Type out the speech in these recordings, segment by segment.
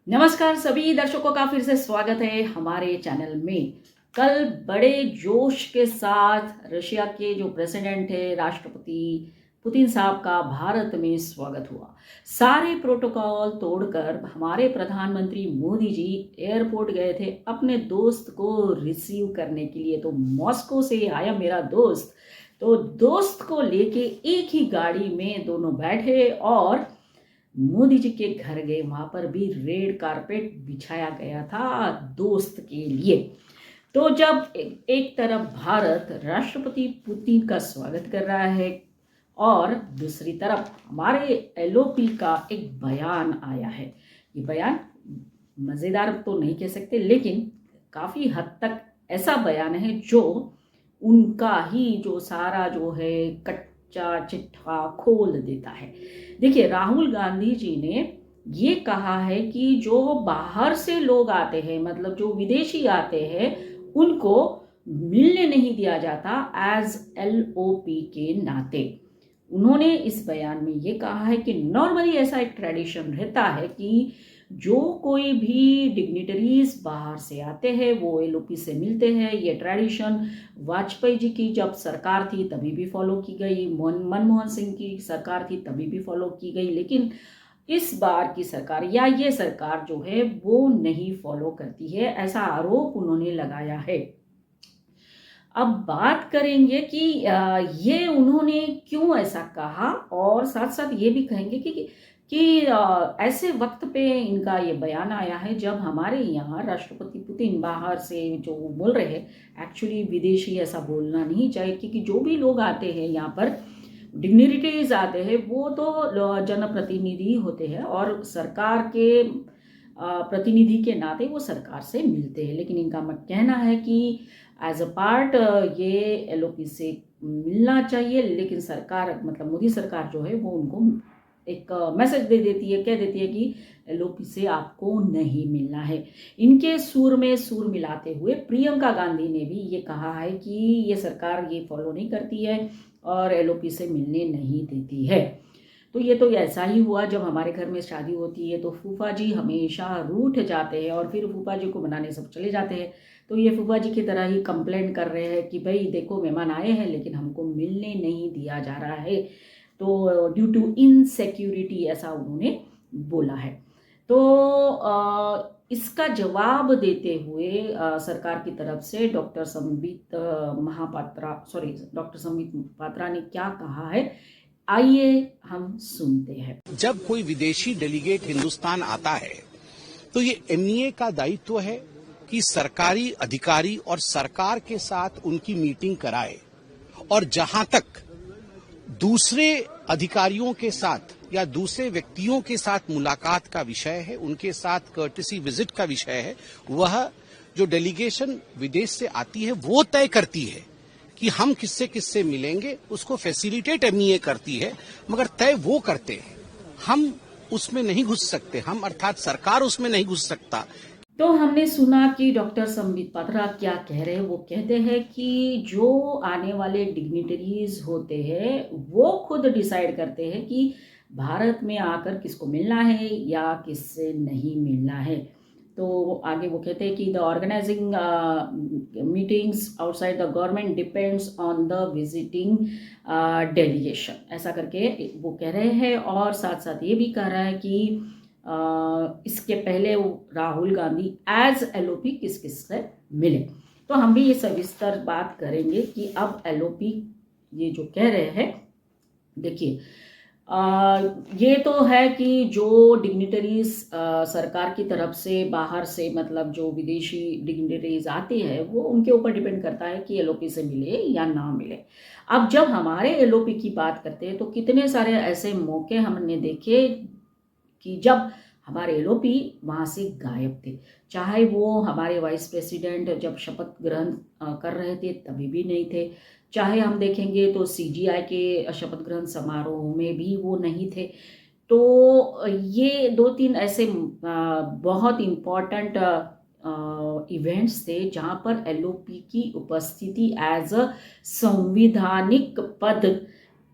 नमस्कार सभी दर्शकों का फिर से स्वागत है हमारे चैनल में। कल बड़े जोश के साथ रशिया के जो प्रेसिडेंट है राष्ट्रपति पुतिन साहब का भारत में स्वागत हुआ। सारे प्रोटोकॉल तोड़कर हमारे प्रधानमंत्री मोदी जी एयरपोर्ट गए थे अपने दोस्त को रिसीव करने के लिए। तो मॉस्को से आया मेरा दोस्त, तो दोस्त को लेके एक ही गाड़ी में दोनों बैठे और मोदी जी के घर गए। वहां पर भी रेड कारपेट बिछाया गया था दोस्त के लिए। तो जब एक तरफ भारत राष्ट्रपति पुतिन का स्वागत कर रहा है और दूसरी तरफ हमारे एलओपी का एक बयान आया है। ये बयान मज़ेदार तो नहीं कह सकते, लेकिन काफ़ी हद तक ऐसा बयान है जो उनका ही जो सारा जो है कच्चा चिट्ठा खोल देता है। देखिए, राहुल गांधी जी ने ये कहा है कि जो बाहर से लोग आते हैं, मतलब जो विदेशी आते हैं, उनको मिलने नहीं दिया जाता एज एलओपी के नाते। उन्होंने इस बयान में ये कहा है कि नॉर्मली ऐसा एक ट्रेडिशन रहता है कि जो कोई भी डिग्निटरीज बाहर से आते हैं वो एलओपी से मिलते हैं। ये ट्रेडिशन वाजपेयी जी की जब सरकार थी तभी भी फॉलो की गई, मनमोहन सिंह की सरकार थी तभी भी फॉलो की गई, लेकिन इस बार की सरकार या ये सरकार जो है वो नहीं फॉलो करती है, ऐसा आरोप उन्होंने लगाया है। अब बात करेंगे कि ये उन्होंने क्यों ऐसा कहा, और साथ साथ ये भी कहेंगे कि ऐसे वक्त पे इनका ये बयान आया है जब हमारे यहाँ राष्ट्रपति पुतिन बाहर से जो बोल रहे हैं, एक्चुअली विदेशी ऐसा बोलना नहीं चाहिए, क्योंकि जो भी लोग आते हैं यहाँ पर डिग्निटरीज आते हैं वो तो जनप्रतिनिधि होते हैं और सरकार के प्रतिनिधि के नाते वो सरकार से मिलते हैं। लेकिन इनका मत कहना है कि एज अ पार्ट ये एलओपी से मिलना चाहिए, लेकिन सरकार मतलब मोदी सरकार जो है वो उनको एक मैसेज दे देती है, कह देती है कि एलओपी से आपको नहीं मिलना है। इनके सुर में सुर मिलाते हुए प्रियंका गांधी ने भी ये कहा है कि ये सरकार ये फॉलो नहीं करती है और एलओपी से मिलने नहीं देती है। तो ये तो ऐसा ही हुआ जब हमारे घर में शादी होती है तो फूफा जी हमेशा रूठ जाते हैं और फिर फूफा जी को मनाने सब चले जाते हैं। तो ये फूफा जी की तरह ही कंप्लेंट कर रहे हैं कि भाई देखो मेहमान आए हैं लेकिन हमको मिलने नहीं दिया जा रहा है, तो ड्यू टू इनसिक्योरिटी ऐसा उन्होंने बोला है। तो इसका जवाब देते हुए सरकार की तरफ से डॉक्टर संबित पात्रा ने क्या कहा है, आइए हम सुनते हैं। जब कोई विदेशी डेलीगेट हिंदुस्तान आता है तो ये एमईए का दायित्व है कि सरकारी अधिकारी और सरकार के साथ उनकी मीटिंग कराए, और जहां तक दूसरे अधिकारियों के साथ या दूसरे व्यक्तियों के साथ मुलाकात का विषय है, उनके साथ कर्टेसी विजिट का विषय है, वह जो डेलीगेशन विदेश से आती है वो तय करती है कि हम किससे किससे मिलेंगे। उसको फैसिलिटेट एमईए करती है, मगर तय वो करते हैं, हम उसमें नहीं घुस सकते, हम अर्थात सरकार उसमें नहीं घुस सकता। तो हमने सुना कि डॉक्टर संबित पात्रा क्या कह रहे हैं। वो कहते हैं कि जो आने वाले डिग्निटरीज होते हैं वो खुद डिसाइड करते हैं कि भारत में आकर किसको मिलना है या किससे नहीं मिलना है। तो आगे वो कहते हैं कि the organising meetings outside the government depends on the visiting delegation, ऐसा करके वो कह रहे हैं। और साथ साथ ये भी कह रहा है कि इसके पहले राहुल गांधी एज एलओपी किस किस से मिले। तो हम भी ये सविस्तर बात करेंगे कि अब एलओपी ये जो कह रहे हैं, देखिए ये तो है कि जो डिग्निटरीज सरकार की तरफ से बाहर से मतलब जो विदेशी डिग्निटरीज आते हैं वो उनके ऊपर डिपेंड करता है कि एलओपी से मिले या ना मिले। अब जब हमारे एलओपी की बात करते हैं तो कितने सारे ऐसे मौके हमने देखे कि जब हमारे एलओपी वहाँ से गायब थे, चाहे वो हमारे वाइस प्रेसिडेंट जब शपथ ग्रहण कर रहे थे तभी भी नहीं थे, चाहे हम देखेंगे तो सीजीआई के शपथ ग्रहण समारोह में भी वो नहीं थे। तो ये दो तीन ऐसे बहुत इम्पॉर्टेंट इवेंट्स थे जहाँ पर एलओपी की उपस्थिति एज अ संविधानिक पद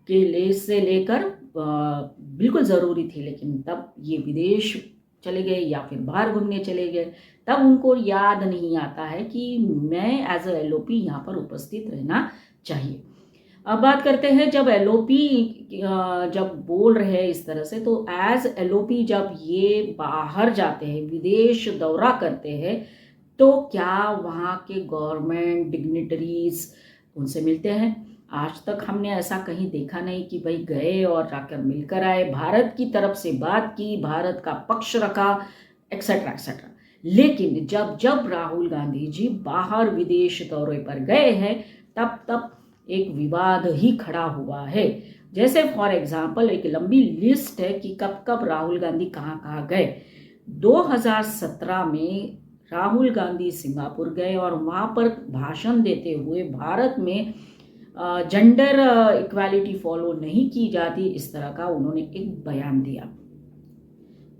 के लिए से लेकर बिल्कुल ज़रूरी थी। लेकिन तब ये विदेश चले गए या फिर बाहर घूमने चले गए, तब उनको याद नहीं आता है कि मैं एज अ एलओपी यहाँ पर उपस्थित रहना चाहिए। अब बात करते हैं, जब एलओपी जब बोल रहे हैं इस तरह से, तो एज एलओपी जब ये बाहर जाते हैं, विदेश दौरा करते हैं, तो क्या वहाँ के गवर्नमेंट डिग्निटरीज उनसे मिलते हैं? आज तक हमने ऐसा कहीं देखा नहीं कि भाई गए और जाकर मिलकर आए, भारत की तरफ से बात की, भारत का पक्ष रखा, एक्सेट्रा एक्सेट्रा। लेकिन जब जब राहुल गांधी जी बाहर विदेश दौरे पर गए हैं, तब तब एक विवाद ही खड़ा हुआ है। जैसे फॉर एग्जाम्पल एक लंबी लिस्ट है कि कब कब राहुल गांधी कहाँ कहाँ गए। 2017 में राहुल गांधी सिंगापुर गए और वहाँ पर भाषण देते हुए भारत में जेंडर इक्वालिटी फॉलो नहीं की जाती, इस तरह का उन्होंने एक बयान दिया।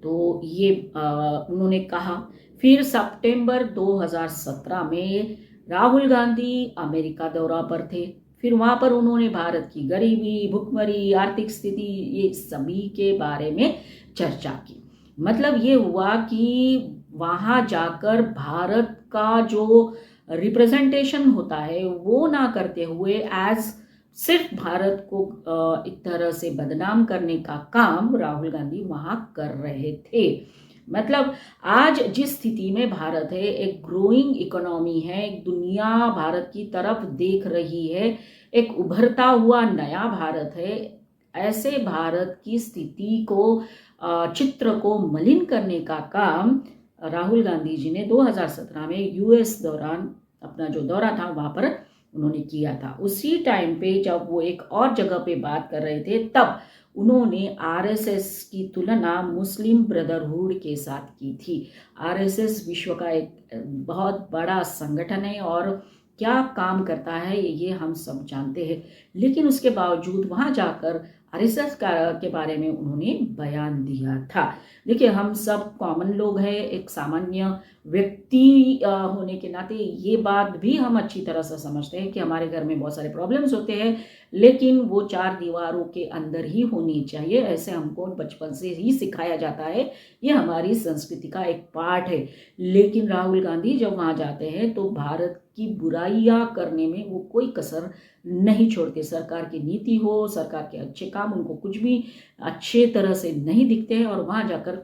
तो ये उन्होंने कहा। फिर सितंबर 2017 में राहुल गांधी अमेरिका दौरा पर थे। फिर वहाँ पर उन्होंने भारत की गरीबी, भुखमरी, आर्थिक स्थिति, ये सभी के बारे में चर्चा की। मतलब ये हुआ कि वहाँ जाकर भारत का जो रिप्रेजेंटेशन होता है वो ना करते हुए एज सिर्फ भारत को एक तरह से बदनाम करने का काम राहुल गांधी वहाँ कर रहे थे। मतलब आज जिस स्थिति में भारत है, एक ग्रोइंग इकोनॉमी है, एक दुनिया भारत की तरफ देख रही है, एक उभरता हुआ नया भारत है, ऐसे भारत की स्थिति को चित्र को मलिन करने का काम राहुल गांधी जी ने 2017 में यूएस दौरान अपना जो दौरा था वहाँ पर उन्होंने किया था। उसी टाइम पे जब वो एक और जगह पे बात कर रहे थे, तब उन्होंने आरएसएस की तुलना मुस्लिम ब्रदरहुड के साथ की थी। आरएसएस विश्व का एक बहुत बड़ा संगठन है और क्या काम करता है ये हम सब जानते हैं, लेकिन उसके बावजूद वहाँ जाकर आरएसएस के बारे में उन्होंने बयान दिया था। देखिए, हम सब कॉमन लोग हैं, एक सामान्य व्यक्ति होने के नाते ये बात भी हम अच्छी तरह से समझते हैं कि हमारे घर में बहुत सारे प्रॉब्लम्स होते हैं, लेकिन वो चार दीवारों के अंदर ही होनी चाहिए, ऐसे हमको बचपन से ही सिखाया जाता है, ये हमारी संस्कृति का एक पार्ट है। लेकिन राहुल गांधी जब वहाँ जाते हैं तो भारत की बुराइयां करने में वो कोई कसर नहीं छोड़ते। सरकार की नीति हो, सरकार के अच्छे काम, उनको कुछ भी अच्छे तरह से नहीं दिखते हैं और वहाँ जाकर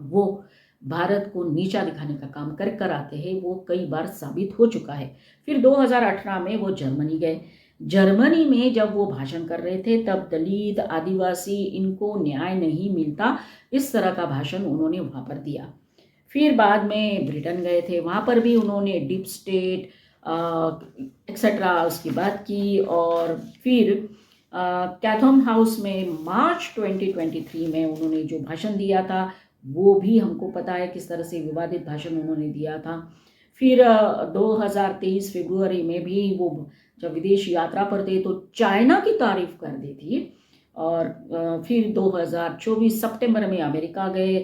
वो भारत को नीचा दिखाने का काम कर आते हैं। वो कई बार साबित हो चुका है। फिर 2018 में वो जर्मनी गए। जर्मनी में जब वो भाषण कर रहे थे, तब दलित, आदिवासी, इनको न्याय नहीं मिलता, इस तरह का भाषण उन्होंने वहाँ पर दिया। फिर बाद में ब्रिटेन गए थे, वहाँ पर भी उन्होंने डीप स्टेट एक्सेट्रा उसकी बात की। और फिर कैथम हाउस में मार्च 2023 में उन्होंने जो भाषण दिया था वो भी हमको पता है किस तरह से विवादित भाषण उन्होंने दिया था। फिर 2023 फरवरी में भी वो जब विदेश यात्रा पर थे तो चाइना की तारीफ कर दी थी। और फिर 2024 सितंबर में अमेरिका गए,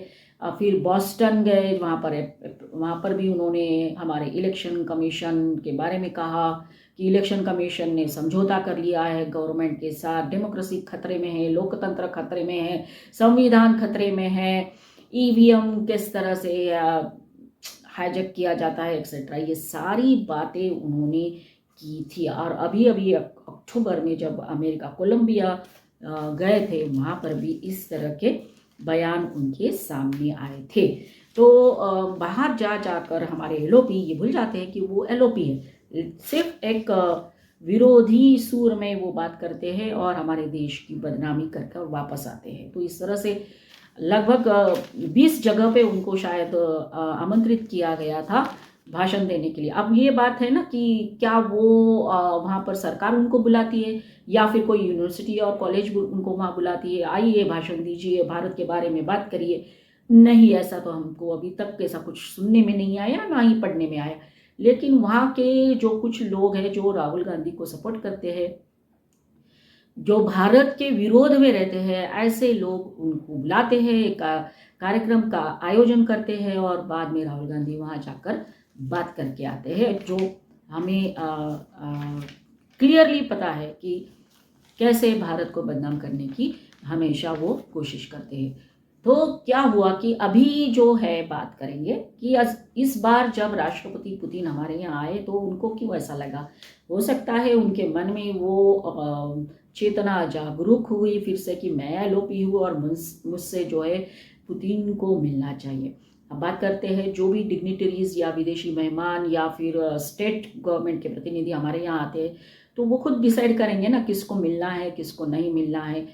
फिर बॉस्टन गए, वहाँ पर भी उन्होंने हमारे इलेक्शन कमीशन के बारे में कहा कि इलेक्शन कमीशन ने समझौता कर लिया है गवर्नमेंट के साथ, डेमोक्रेसी खतरे में है, लोकतंत्र खतरे में है, संविधान खतरे में है, ईवीएम किस तरह से हाईजैक किया जाता है एक्सेट्रा, ये सारी बातें उन्होंने की थी। और अभी अभी अक्टूबर में जब अमेरिका कोलंबिया गए थे, वहाँ पर भी इस तरह के बयान उनके सामने आए थे। तो बाहर जाकर हमारे एलओपी ये भूल जाते हैं कि वो एलओपी है, सिर्फ एक विरोधी सूर में वो बात करते हैं और हमारे देश की बदनामी कर वापस आते हैं। तो इस तरह से लगभग 20 जगह पे उनको शायद आमंत्रित किया गया था भाषण देने के लिए। अब ये बात है ना कि क्या वो वहाँ पर सरकार उनको बुलाती है या फिर कोई यूनिवर्सिटी और कॉलेज उनको वहाँ बुलाती है, आइए भाषण दीजिए, भारत के बारे में बात करिए। नहीं, ऐसा तो हमको अभी तक ऐसा कुछ सुनने में नहीं आया, ना ही पढ़ने में आया। लेकिन वहाँ के जो कुछ लोग हैं जो राहुल गांधी को सपोर्ट करते हैं, जो भारत के विरोध में रहते हैं, ऐसे लोग उनको बुलाते हैं, एक कार्यक्रम का आयोजन करते हैं और बाद में राहुल गांधी वहाँ जाकर बात करके आते हैं, जो हमें क्लियरली पता है कि कैसे भारत को बदनाम करने की हमेशा वो कोशिश करते हैं। तो क्या हुआ कि अभी जो है बात करेंगे कि इस बार जब राष्ट्रपति पुतिन हमारे यहाँ आए तो उनको क्यों ऐसा लगा। हो सकता है उनके मन में वो चेतना जागरूक हुई फिर से कि मैं एलओपी हूँ और मुझसे जो है पुतिन को मिलना चाहिए। अब बात करते हैं जो भी डिग्निटरीज या विदेशी मेहमान या फिर स्टेट गवर्नमेंट के प्रतिनिधि हमारे यहाँ आते हैं तो वो खुद डिसाइड करेंगे ना किसको मिलना है किसको नहीं मिलना है।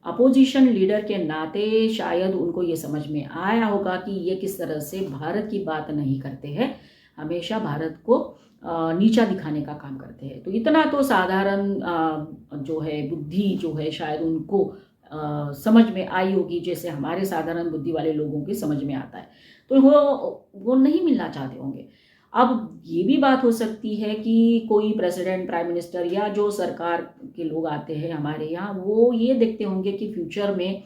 अपोजिशन लीडर के नाते शायद उनको ये समझ में आया होगा कि ये किस तरह से भारत की बात नहीं करते हैं, हमेशा भारत को नीचा दिखाने का काम करते हैं। तो इतना तो साधारण जो है बुद्धि जो है शायद उनको समझ में आई होगी जैसे हमारे साधारण बुद्धि वाले लोगों की समझ में आता है। तो वो नहीं मिलना चाहते होंगे। अब ये भी बात हो सकती है कि कोई प्रेसिडेंट प्राइम मिनिस्टर या जो सरकार के लोग आते हैं हमारे यहाँ वो ये देखते होंगे कि फ्यूचर में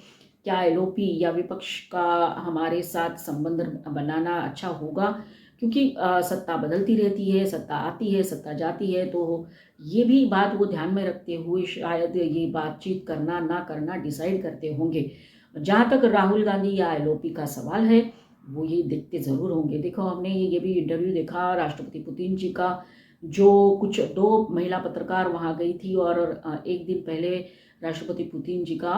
क्या एलओपी या विपक्ष का हमारे साथ संबंध बनाना अच्छा होगा, क्योंकि सत्ता बदलती रहती है, सत्ता आती है, सत्ता जाती है। तो ये भी बात वो ध्यान में रखते हुए शायद ये बातचीत करना ना करना डिसाइड करते होंगे। जहाँ तक राहुल गांधी या एलओपी का सवाल है वो ये देखते ज़रूर होंगे। देखो हमने ये भी इंटरव्यू देखा राष्ट्रपति पुतिन जी का, जो कुछ 2 महिला पत्रकार वहाँ गई थी और एक दिन पहले राष्ट्रपति पुतिन जी का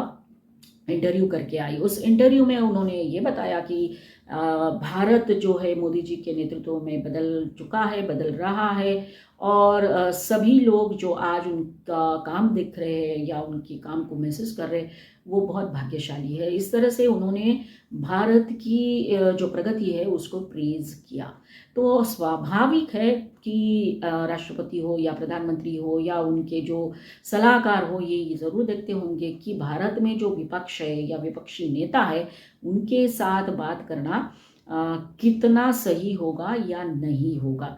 इंटरव्यू करके आई। उस इंटरव्यू में उन्होंने ये बताया कि भारत जो है मोदी जी के नेतृत्व में बदल चुका है, बदल रहा है और सभी लोग जो आज उनका काम देख रहे हैं या उनके काम को महसूस कर रहे हैं वो बहुत भाग्यशाली है। इस तरह से उन्होंने भारत की जो प्रगति है उसको प्रेज किया। तो स्वाभाविक है कि राष्ट्रपति हो या प्रधानमंत्री हो या उनके जो सलाहकार हो ये ज़रूर देखते होंगे कि भारत में जो विपक्ष है या विपक्षी नेता है उनके साथ बात करना कितना सही होगा या नहीं होगा,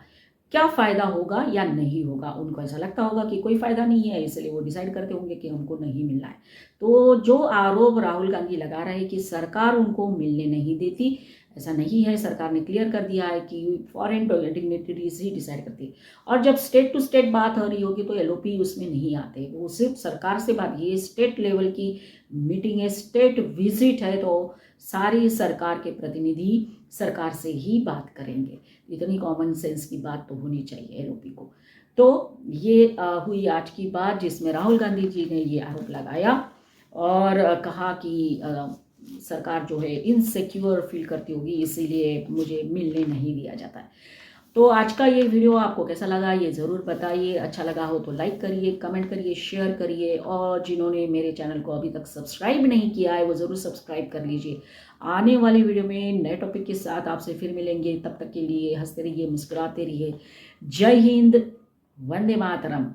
क्या फ़ायदा होगा या नहीं होगा। उनको ऐसा लगता होगा कि कोई फ़ायदा नहीं है इसलिए वो डिसाइड करते होंगे कि हमको नहीं मिलना है। तो जो आरोप राहुल गांधी लगा रहे हैं कि सरकार उनको मिलने नहीं देती, ऐसा नहीं है। सरकार ने क्लियर कर दिया है कि फॉरेन डिग्निटरीज ही डिसाइड करती है। और जब स्टेट टू स्टेट बात हो रही होगी तो एलओपी उसमें नहीं आते, वो सिर्फ सरकार से बात, ये स्टेट लेवल की मीटिंग है, स्टेट विजिट है, तो सारी सरकार के प्रतिनिधि सरकार से ही बात करेंगे। इतनी कॉमन सेंस की बात तो होनी चाहिए एलओपी को। तो ये हुई आज की बात जिसमें राहुल गांधी जी ने ये आरोप लगाया और कहा कि सरकार जो है इनसिक्योर फील करती होगी इसीलिए मुझे मिलने नहीं दिया जाता है। तो आज का ये वीडियो आपको कैसा लगा ये ज़रूर बताइए। अच्छा लगा हो तो लाइक करिए, कमेंट करिए, शेयर करिए और जिन्होंने मेरे चैनल को अभी तक सब्सक्राइब नहीं किया है वो ज़रूर सब्सक्राइब कर लीजिए। आने वाली वीडियो में नए टॉपिक के साथ आपसे फिर मिलेंगे। तब तक के लिए हंसते रहिए, मुस्कुराते रहिए। जय हिंद, वंदे मातरम।